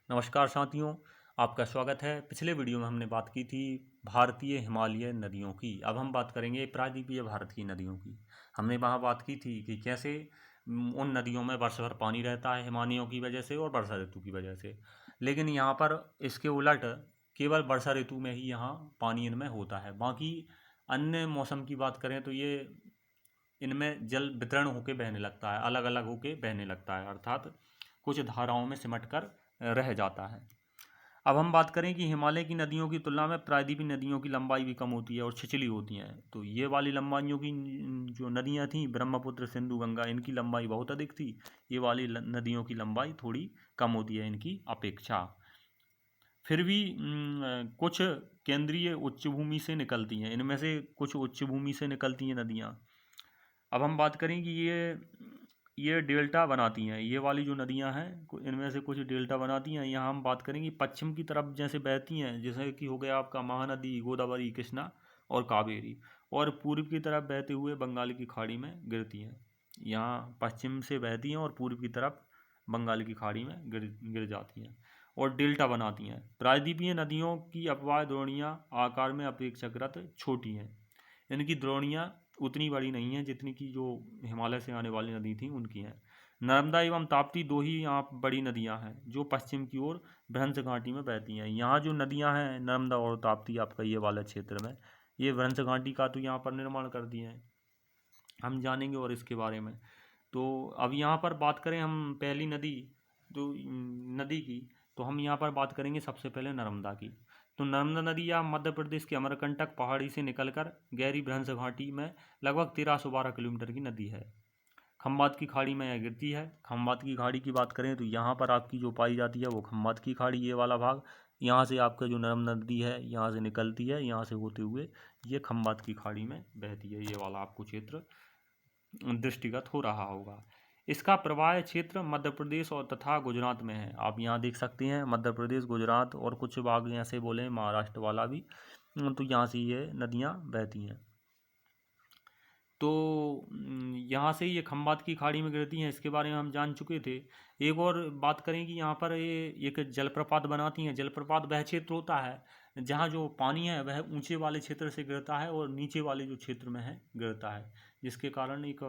नमस्कार साथियों, आपका स्वागत है। पिछले वीडियो में हमने बात की थी भारतीय हिमालय नदियों की। अब हम बात करेंगे प्रायद्वीपीय भारत की नदियों की। हमने वहाँ बात की थी कि कैसे उन नदियों में वर्ष भर पानी रहता है हिमानियों की वजह से और वर्षा ऋतु की वजह से। लेकिन यहाँ पर इसके उलट केवल वर्षा ऋतु में ही यहाँ पानी इनमें होता है। बाकी अन्य मौसम की बात करें तो ये इनमें जल वितरण होकर बहने लगता है, अलग अलग होकर बहने लगता है, अर्थात कुछ धाराओं में सिमट कर रह जाता है। अब हम बात करें कि हिमालय की नदियों की तुलना में प्रायद्वीपीय नदियों की लंबाई भी कम होती है और छिछली होती हैं। तो ये वाली लंबाइयों की जो नदियाँ थीं, ब्रह्मपुत्र, सिंधु, गंगा, इनकी लंबाई बहुत अधिक थी। ये वाली नदियों की लंबाई थोड़ी कम होती है इनकी अपेक्षा। फिर भी कुछ केंद्रीय उच्च भूमि से निकलती हैं, इनमें से कुछ उच्च भूमि से निकलती हैं नदियाँ। अब हम बात करें कि ये डेल्टा बनाती हैं, ये वाली जो नदियां हैं इनमें से कुछ डेल्टा बनाती हैं। यहाँ हम बात करेंगे पश्चिम की तरफ जैसे बहती हैं, जैसे कि हो गया आपका महानदी, गोदावरी, कृष्णा और कावेरी, और पूर्व की तरफ बहते हुए बंगाल की खाड़ी में गिरती हैं। यहाँ पश्चिम से बहती हैं और पूर्व की तरफ बंगाल की खाड़ी में गिर जाती हैं और डेल्टा बनाती हैं। प्रायद्वीपीय नदियों की अपवाह द्रोणियाँ आकार में अपेक्षाकृत छोटी हैं। इनकी द्रोणियाँ उतनी बड़ी नहीं हैं जितनी की जो हिमालय से आने वाली नदी थी उनकी हैं। नर्मदा एवं ताप्ती दो ही यहाँ बड़ी नदियाँ हैं जो पश्चिम की ओर भ्रंश घाटी में बहती हैं। यहाँ जो नदियाँ हैं नर्मदा और ताप्ती, आपका ये वाला क्षेत्र में, ये भ्रंश घाटी का तो यहाँ पर निर्माण कर दिए हैं, हम जानेंगे और इसके बारे में। तो अब यहाँ पर बात करें हम पहली नदी तो नदी की, तो हम यहाँ पर बात करेंगे सबसे पहले नर्मदा की। तो नर्मदा नदी या मध्य प्रदेश के अमरकंटक पहाड़ी से निकलकर गहरी भ्रंश घाटी में लगभग 1312 किलोमीटर की नदी है। खम्बात की खाड़ी में यह गिरती है। खम्बात की खाड़ी की बात करें तो यहाँ पर आपकी जो पाई जाती है वो खम्बात की खाड़ी, ये वाला भाग, यहाँ से आपका जो नर्मदा नदी है यहाँ से निकलती है, यहाँ से होते हुए ये खम्बात की खाड़ी में बहती है। ये वाला आपको क्षेत्र दृष्टिगत हो रहा होगा। इसका प्रवाह क्षेत्र मध्य प्रदेश और तथा गुजरात में है। आप यहाँ देख सकते हैं मध्य प्रदेश, गुजरात और कुछ भाग ऐसे बोले महाराष्ट्र वाला भी, तो यहाँ से ये नदियाँ बहती हैं। तो यहाँ से ये खम्बात की खाड़ी में गिरती हैं, इसके बारे में हम जान चुके थे। एक और बात करें कि यहाँ पर ये एक जलप्रपात बनाती हैं। जलप्रपात वह क्षेत्र होता है जहाँ जो पानी है वह ऊंचे वाले क्षेत्र से गिरता है और नीचे वाले जो क्षेत्र में है गिरता है, जिसके कारण एक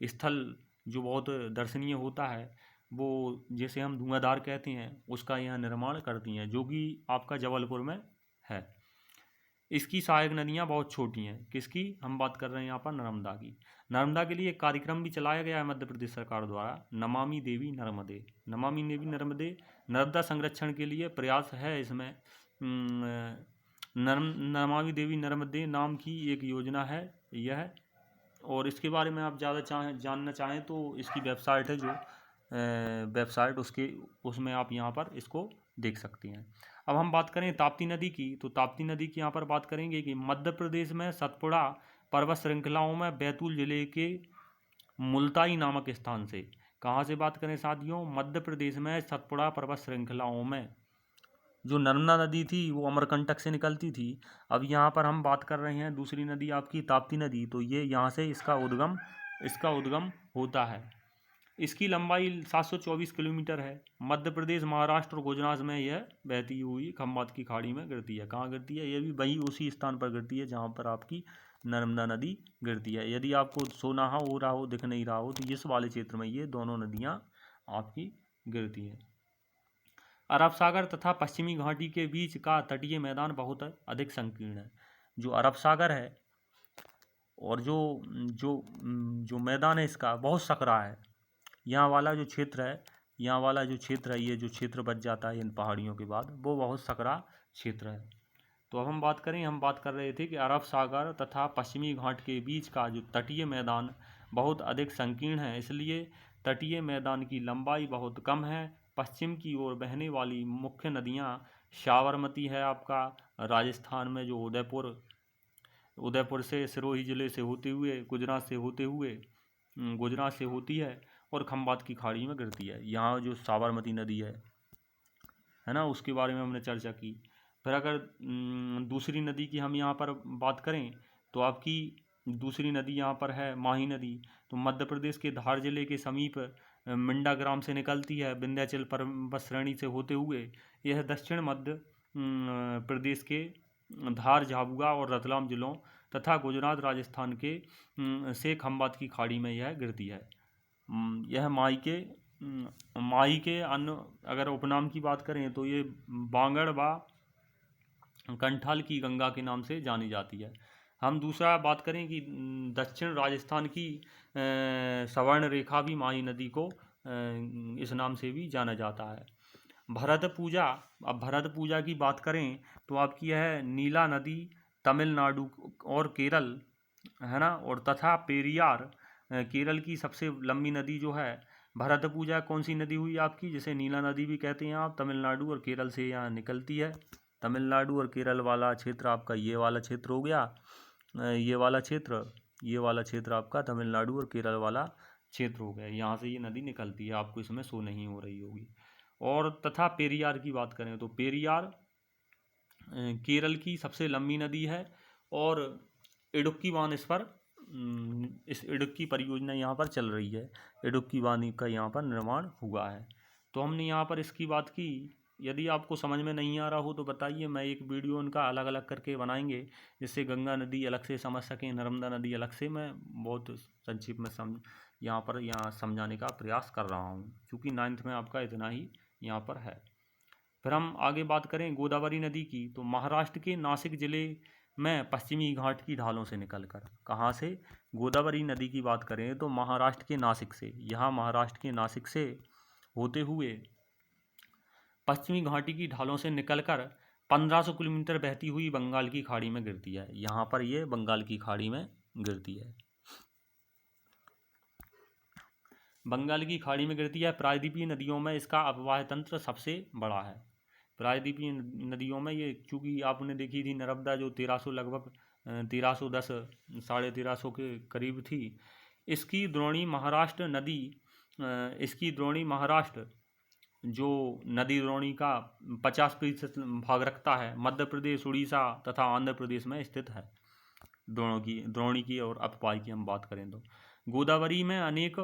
स्थल जो बहुत दर्शनीय होता है, वो जैसे हम धुआंधार कहते हैं, उसका यहाँ निर्माण करती हैं, जो कि आपका जबलपुर में है। इसकी सहायक नदियाँ बहुत छोटी हैं। किसकी हम बात कर रहे हैं यहाँ पर? नर्मदा की। नर्मदा के लिए एक कार्यक्रम भी चलाया गया है मध्य प्रदेश सरकार द्वारा, नमामि देवी नर्मदे। नमामि देवी नर्मदे, नर्मदा संरक्षण के लिए प्रयास है इसमें। नमामि देवी नर्मदे नाम की एक योजना है यह, और इसके बारे में आप ज़्यादा जानना चाहें तो इसकी वेबसाइट है जो वेबसाइट, उसमें आप यहाँ पर इसको देख सकते हैं। अब हम बात करें ताप्ती नदी की, तो ताप्ती नदी की यहाँ पर बात करेंगे कि मध्य प्रदेश में सतपुड़ा पर्वत श्रृंखलाओं में बैतूल जिले के मुल्ताई नामक स्थान से, कहाँ से बात करें साथियों? मध्य प्रदेश में सतपुड़ा पर्वत श्रृंखलाओं में जो नर्मदा नदी थी वो अमरकंटक से निकलती थी। अब यहाँ पर हम बात कर रहे हैं दूसरी नदी आपकी ताप्ती नदी, तो ये यहाँ से इसका उद्गम होता है। इसकी लंबाई 724 किलोमीटर है। मध्य प्रदेश, महाराष्ट्र और गुजरात में यह बहती हुई खम्बात की खाड़ी में गिरती है। कहाँ गिरती है? ये भी वही उसी स्थान पर गिरती है जहाँ पर आपकी नर्मदा नदी गिरती है। यदि आपको सोनाहा हो रहा हो, दिख नहीं रहा हो, तो इस वाले क्षेत्र में ये दोनों नदियाँ आपकी गिरती हैं। अरब सागर तथा पश्चिमी घाटी के बीच का तटीय मैदान बहुत अधिक संकीर्ण है। जो अरब सागर है और जो जो जो मैदान है इसका बहुत सकरा है। यहाँ वाला जो क्षेत्र है, यहाँ वाला जो क्षेत्र है, ये जो क्षेत्र बच जाता है इन पहाड़ियों के बाद, वो बहुत सकरा क्षेत्र है। तो अब हम बात करें, हम बात कर रहे थे कि अरब सागर तथा पश्चिमी घाट के बीच का जो तटीय मैदान बहुत अधिक संकीर्ण है, इसलिए तटीय मैदान की लंबाई बहुत कम है। पश्चिम की ओर बहने वाली मुख्य नदियाँ साबरमती है आपका राजस्थान में, जो उदयपुर से सिरोही ज़िले से होते हुए गुजरात से होती है और खम्बात की खाड़ी में गिरती है। यहाँ जो साबरमती नदी है ना, उसके बारे में हमने चर्चा की। फिर अगर दूसरी नदी की हम यहाँ पर बात करें तो आपकी दूसरी नदी यहाँ पर है माही नदी। तो मध्य प्रदेश के धार जिले के समीप मिंडा ग्राम से निकलती है, विंध्याचल पर्वत श्रेणी से होते हुए यह दक्षिण मध्य प्रदेश के धार, झाबुआ और रतलाम जिलों तथा गुजरात, राजस्थान के से खंबात की खाड़ी में यह गिरती है। यह माई के अन्य अगर उपनाम की बात करें तो ये बांगड़ व कंठाल की गंगा के नाम से जानी जाती है। हम दूसरा बात करें कि दक्षिण राजस्थान की सवर्ण रेखा भी माही नदी को इस नाम से भी जाना जाता है। भरत पूजा, अब भरत पूजा की बात करें तो आपकी यह नीला नदी तमिलनाडु और केरल है ना, और तथा पेरियार केरल की सबसे लंबी नदी जो है। भरत पूजा कौन सी नदी हुई आपकी, जिसे नीला नदी भी कहते हैं आप, तमिलनाडु और केरल से यहाँ निकलती है। तमिलनाडु और केरल वाला क्षेत्र आपका ये वाला क्षेत्र हो गया, ये वाला क्षेत्र आपका तमिलनाडु और केरल वाला क्षेत्र हो गया। यहाँ से ये नदी निकलती है, आपको इसमें शो नहीं हो रही होगी। और तथा पेरियार की बात करें तो पेरियार केरल की सबसे लंबी नदी है और इडुक्की बांध इस इडुक्की परियोजना यहाँ पर चल रही है। इडुक्की बांध का यहाँ पर निर्माण हुआ है। तो हमने यहाँ पर इसकी बात की। यदि आपको समझ में नहीं आ रहा हो तो बताइए, मैं एक वीडियो उनका अलग अलग करके बनाएंगे, जिससे गंगा नदी अलग से समझ सकें, नर्मदा नदी अलग से। मैं बहुत संक्षिप्त में यहाँ समझाने का प्रयास कर रहा हूँ, क्योंकि 9th में आपका इतना ही यहाँ पर है। फिर हम आगे बात करें गोदावरी नदी की, तो महाराष्ट्र के नासिक जिले में पश्चिमी घाट की ढालों से निकलकर, कहाँ से, गोदावरी नदी की बात करें तो महाराष्ट्र के नासिक से, यहाँ महाराष्ट्र के नासिक से होते हुए पश्चिमी घाटी की ढालों से निकलकर 1500 किलोमीटर बहती हुई बंगाल की खाड़ी में गिरती है। यहाँ पर ये बंगाल की खाड़ी में गिरती है। बंगाल की खाड़ी में गिरती है। प्रायद्वीपीय नदियों में इसका अपवाह तंत्र सबसे बड़ा है। प्रायद्वीपीय नदियों में ये, चूँकि आपने देखी थी नर्मदा जो 1300 लगभग 1310 1350 के करीब थी, इसकी द्रोणी महाराष्ट्र जो नदी द्रोणी का 50% भाग रखता है, मध्य प्रदेश, उड़ीसा तथा आंध्र प्रदेश में स्थित है। द्रोणी की और अपवाह की हम बात करें तो गोदावरी में अनेक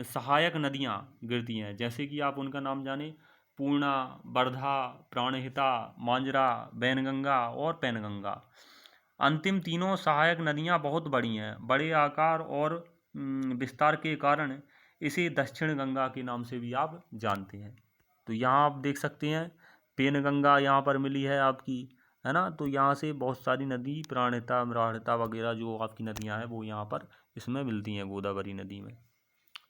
सहायक नदियाँ गिरती हैं, जैसे कि आप उनका नाम जाने, पूर्णा, वर्धा, प्राणहिता, मांजरा, बैनगंगा और पैनगंगा। अंतिम तीनों सहायक नदियाँ बहुत बड़ी हैं। बड़े आकार और विस्तार के कारण इसे दक्षिण गंगा के नाम से भी आप जानते हैं। तो यहाँ आप देख सकते हैं पेनगंगा यहाँ पर मिली है आपकी, है ना। तो यहाँ से बहुत सारी नदी, प्राणहिता, मराठा वगैरह जो आपकी नदियाँ हैं वो यहाँ पर इसमें मिलती हैं गोदावरी नदी में।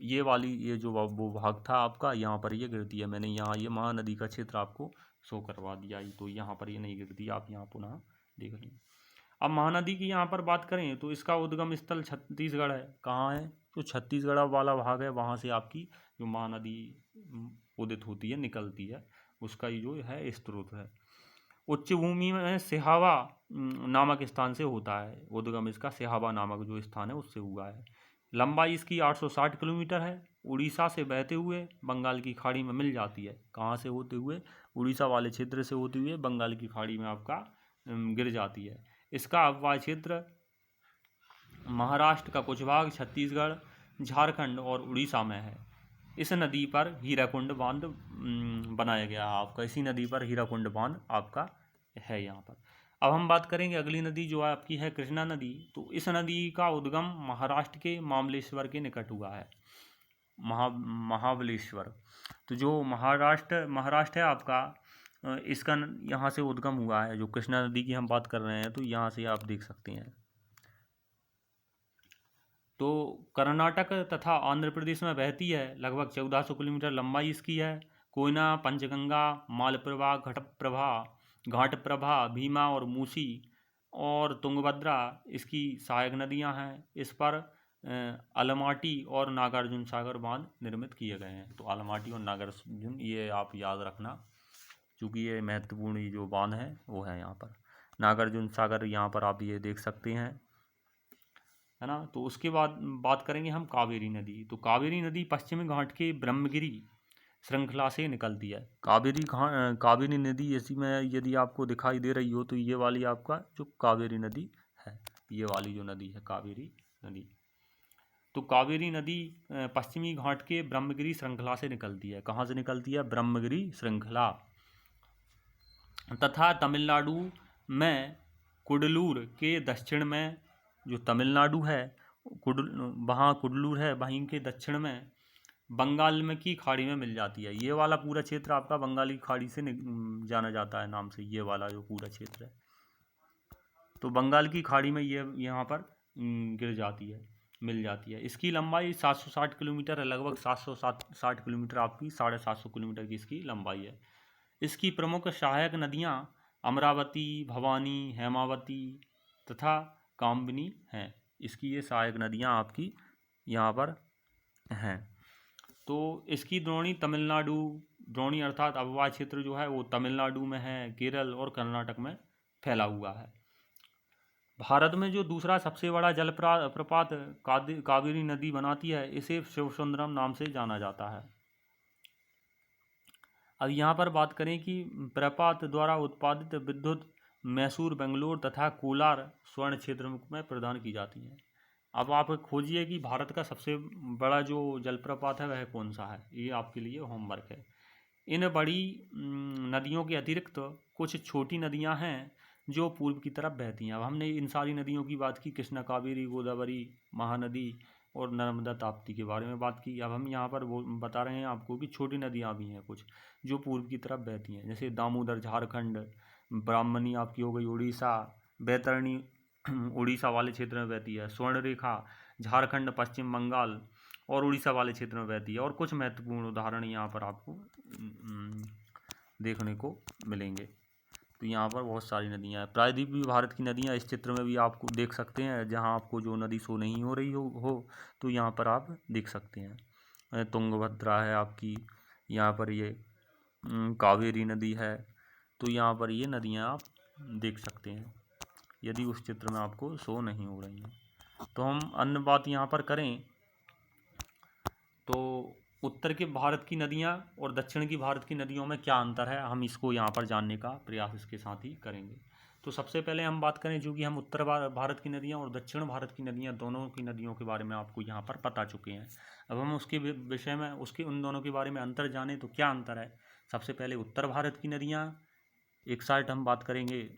ये जो वो भाग था आपका, यहाँ पर ये गिरती है। मैंने यहाँ ये महानदी का क्षेत्र आपको शो करवा दिया, तो यहाँ पर ये नहीं गिरती, आप यहाँ पुनः देख लें। अब महानदी की यहाँ पर बात करें तो इसका उद्गम स्थल छत्तीसगढ़ है। कहाँ है, तो छत्तीसगढ़ वाला भाग है, वहाँ से आपकी जो महानदी उदित होती है, निकलती है, उसका ये जो है स्रोत है। उच्च भूमि में सिहावा नामक स्थान से होता है उद्गम, इसका सिहावा नामक जो स्थान है उससे हुआ है। लंबाई इसकी 860 किलोमीटर है। उड़ीसा से बहते हुए बंगाल की खाड़ी में मिल जाती है। कहाँ से होते हुए, उड़ीसा वाले क्षेत्र से होते हुए बंगाल की खाड़ी में आपका गिर जाती है। इसका अपवाह क्षेत्र महाराष्ट्र का कुछ भाग, छत्तीसगढ़, झारखंड और उड़ीसा में है। इस नदी पर हीराकुंड बांध बनाया गया है आपका, इसी नदी पर हीराकुंड बांध आपका है यहाँ पर। अब हम बात करेंगे अगली नदी जो आपकी है कृष्णा नदी। तो इस नदी का उद्गम महाराष्ट्र के महाबलेश्वर के निकट हुआ है। महाबलेश्वर, तो जो महाराष्ट्र है आपका, इसका यहाँ से उद्गम हुआ है। जो कृष्णा नदी की हम बात कर रहे हैं तो यहाँ से आप देख सकते हैं। तो कर्नाटक तथा आंध्र प्रदेश में बहती है। लगभग 1400 किलोमीटर लंबाई इसकी है। कोयना, पंचगंगा, मालप्रभा, घाटप्रभा, भीमा और मूसी और तुंगभद्रा इसकी सहायक नदियां हैं। इस पर अलमाटी और नागार्जुन सागर बांध निर्मित किए गए हैं। तो अलमाटी और नागार्जुन ये आप याद रखना, क्योंकि ये महत्वपूर्ण जो बांध है वो है यहाँ पर। नागार्जुन सागर यहाँ पर आप ये देख सकते हैं, है ना। तो उसके बाद बात करेंगे हम कावेरी नदी। तो कावेरी नदी पश्चिमी घाट के ब्रह्मगिरी श्रृंखला से निकलती है। कावेरी नदी ऐसी में यदि आपको दिखाई दे रही हो तो ये वाली आपका जो कावेरी नदी है, ये वाली जो नदी है कावेरी नदी। तो कावेरी नदी पश्चिमी घाट के ब्रह्मगिरी श्रृंखला से निकलती है। कहाँ से निकलती है? ब्रह्मगिरी श्रृंखला। तथा तमिलनाडु में कुडलूर के दक्षिण में, जो तमिलनाडु है वहाँ कुडलूर है, वहीं के दक्षिण में बंगाल में की खाड़ी में मिल जाती है। ये वाला पूरा क्षेत्र आपका बंगाली खाड़ी से जाना जाता है नाम से, ये वाला जो पूरा क्षेत्र है। तो बंगाल की खाड़ी में ये यहाँ पर गिर जाती है, मिल जाती है। इसकी लंबाई 760 किलोमीटर है, लगभग 760 किलोमीटर आपकी, 750 किलोमीटर की इसकी लंबाई है। इसकी प्रमुख सहायक नदियाँ अमरावती, भवानी, हेमावती तथा कामबिनी हैं। इसकी ये सहायक नदियाँ आपकी यहाँ पर हैं। तो इसकी द्रोणी तमिलनाडु, द्रोणी अर्थात अववाहि क्षेत्र जो है वो तमिलनाडु में है, केरल और कर्नाटक में फैला हुआ है। भारत में जो दूसरा सबसे बड़ा जलप्रपात कावेरी नदी बनाती है, इसे शिवसुंदरम नाम से जाना जाता है। अब यहाँ पर बात करें कि प्रपात द्वारा उत्पादित विद्युत मैसूर, बेंगलोर तथा कोलार स्वर्ण क्षेत्र में प्रदान की जाती है। अब आप खोजिए कि भारत का सबसे बड़ा जो जलप्रपात है वह कौन सा है। ये आपके लिए होमवर्क है। इन बड़ी नदियों के अतिरिक्त कुछ छोटी नदियाँ हैं जो पूर्व की तरफ बहती हैं। अब हमने इन सारी नदियों की बात की, कृष्णा, कावेरी, गोदावरी, महानदी और नर्मदा, ताप्ती के बारे में बात की। अब हम यहाँ पर वो बता रहे हैं आपको कि छोटी नदियाँ भी हैं कुछ जो पूर्व की तरफ बहती हैं, जैसे दामोदर झारखंड, ब्राह्मणी आपकी हो गई उड़ीसा, बैतरणी उड़ीसा वाले क्षेत्र में बहती है, स्वर्णरेखा झारखंड, पश्चिम बंगाल और उड़ीसा वाले क्षेत्र में बहती है। और कुछ महत्वपूर्ण उदाहरण यहाँ पर आपको देखने को मिलेंगे। तो यहाँ पर बहुत सारी नदियाँ हैं। प्रायद्वीपीय भारत की नदियाँ इस चित्र में भी आपको देख सकते हैं। जहाँ आपको जो नदी शो नहीं हो रही हो तो यहाँ पर आप देख सकते हैं। तुंगभद्रा है आपकी, यहाँ पर ये कावेरी नदी है। तो यहाँ पर ये नदियाँ आप देख सकते हैं यदि उस चित्र में आपको शो नहीं हो रही हैं। तो हम अन्य बात यहाँ पर करें तो उत्तर के भारत की नदियाँ और दक्षिण की भारत की नदियों में क्या अंतर है, हम इसको यहाँ पर जानने का प्रयास इसके साथ ही करेंगे। तो सबसे पहले हम बात करें, जो कि हम उत्तर भारत की नदियाँ और दक्षिण भारत की नदियाँ, दोनों की नदियों के बारे में आपको यहाँ पर बता चुके हैं। अब हम उसके विषय में, उसके उन दोनों के बारे में अंतर जानें तो क्या अंतर है। सबसे पहले उत्तर भारत की नदियाँ, एक साइड हम बात करेंगे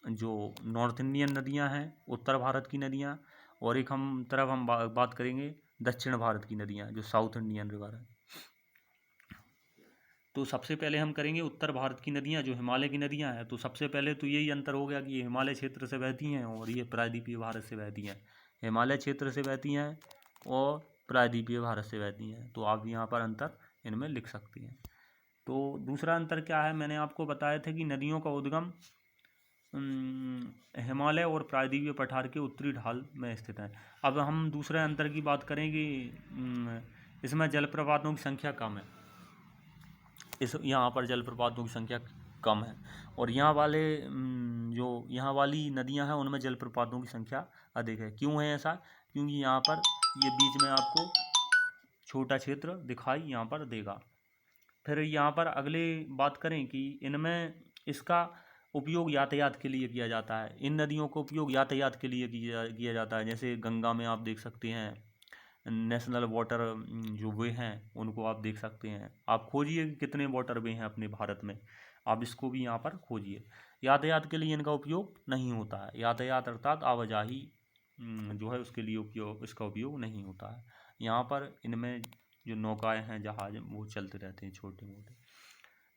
जो नॉर्थ इंडियन नदियाँ हैं उत्तर भारत की नदियाँ, और एक तरफ हम बात करेंगे दक्षिण भारत की नदियाँ जो साउथ इंडियन रिवर है। तो सबसे पहले हम करेंगे उत्तर भारत की नदियाँ जो हिमालय की नदियाँ हैं। तो सबसे पहले तो यही अंतर हो गया कि ये हिमालय क्षेत्र से बहती हैं और ये प्रायद्वीपीय भारत से बहती हैं। हिमालय क्षेत्र से बहती हैं और प्रायद्वीपीय भारत से बहती हैं। तो आप यहाँ पर अंतर इनमें लिख सकती हैं। तो दूसरा अंतर क्या है, मैंने आपको बताया था कि नदियों का उद्गम हिमालय और प्रायद्वीपीय पठार के उत्तरी ढाल में स्थित है। अब हम दूसरे अंतर की बात करें कि इसमें जलप्रपातों की संख्या कम है। यहाँ पर जलप्रपातों की संख्या कम है और यहाँ वाले जो यहाँ वाली नदियाँ हैं उनमें जलप्रपातों की संख्या अधिक है। क्यों है ऐसा? क्योंकि यहाँ पर ये बीच में आपको छोटा क्षेत्र दिखाई यहाँ पर देगा। फिर यहाँ पर अगले बात करें कि इनमें इसका उपयोग यातायात के लिए किया जाता है। इन नदियों का उपयोग यातायात के लिए किया जाता है। जैसे गंगा में आप देख सकते हैं नेशनल वाटर जो वे हैं उनको आप देख सकते हैं। आप खोजिए कि कितने वाटर वे हैं अपने भारत में, आप इसको भी यहाँ पर खोजिए। यातायात के लिए इनका उपयोग नहीं होता है। यातायात अर्थात आवाजाही जो है उसके लिए इसका उपयोग नहीं होता है। यहाँ पर इनमें जो नौकाएँ हैं, जहाज, वो चलते रहते हैं छोटे मोटे।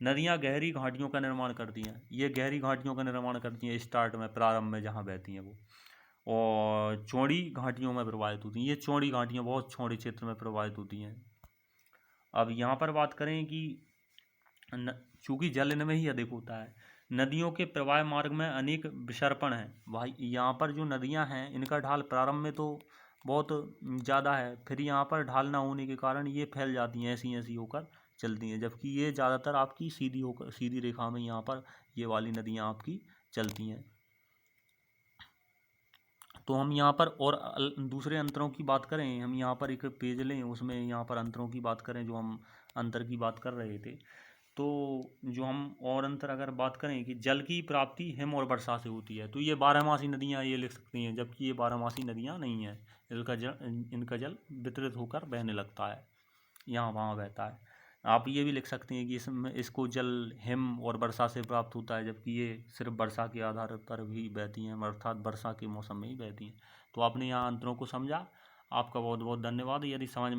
नदियाँ गहरी घाटियों का निर्माण करती हैं। ये गहरी घाटियों का निर्माण करती हैं स्टार्ट में, प्रारंभ में जहाँ बहती हैं वो, और चौड़ी घाटियों में प्रवाहित होती हैं। ये चौड़ी घाटियाँ बहुत चौड़े क्षेत्र में प्रवाहित होती हैं। अब यहाँ पर बात करें कि चूँकि जल इनमें ही अधिक होता है, नदियों के प्रवाह मार्ग में अनेक विसर्पण हैं। भाई यहाँ पर जो नदियाँ हैं इनका ढाल प्रारंभ में तो बहुत ज़्यादा है, फिर यहाँ पर ढाल ना होने के कारण ये फैल जाती हैं, ऐसी ऐसी होकर चलती हैं। जबकि ये ज़्यादातर आपकी सीधी रेखा में यहाँ पर ये वाली नदियाँ आपकी चलती हैं। तो हम यहाँ पर और दूसरे अंतरों की बात करें, हम यहाँ पर एक पेज लें, उसमें यहाँ पर अंतरों की बात करें जो हम अंतर की बात कर रहे थे। तो जो हम और अंतर अगर बात करें कि जल की प्राप्ति हिम और वर्षा से होती है, तो ये बारहमासी नदियाँ ये लिख सकती हैं, जबकि ये बारहमासी नदियाँ नहीं हैं। इनका जल वितरित होकर बहने लगता है, यहाँ वहाँ बहता है। आप ये भी लिख सकते हैं कि इसमें इसको जल हिम और वर्षा से प्राप्त होता है, जबकि ये सिर्फ वर्षा के आधार पर भी बहती हैं, अर्थात वर्षा के मौसम में ही बहती हैं। तो आपने यहाँ अंतरों को समझा। आपका बहुत बहुत धन्यवाद। यदि समझ में